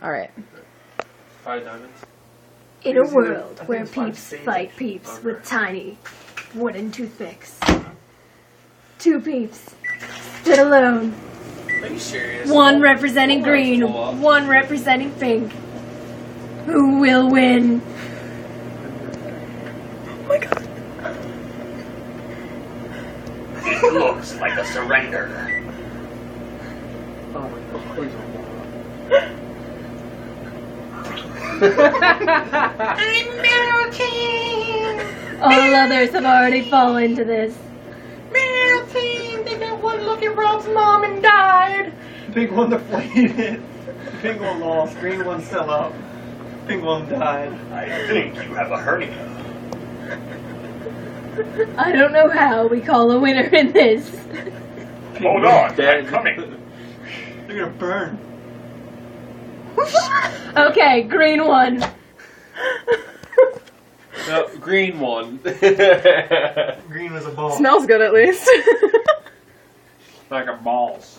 Alright. 5 diamonds. In a world where peeps fight peeps with tiny wooden toothpicks, 2 peeps stood alone. Are you serious? One representing green, one representing pink. Who will win? Oh my god. It looks like a surrender. Oh my god, please don't. I'm melting! All others have already fallen to this. Melting! They got one look at Rob's mom and died! Pink one deflated. Pink one lost. Green one still up. Pink one died. I think you have a hernia. I don't know how we call a winner in this. Hold on, I'm coming. They're gonna burn. Okay, green won. No, green one. Green was a ball. Smells good at least. Like a balls.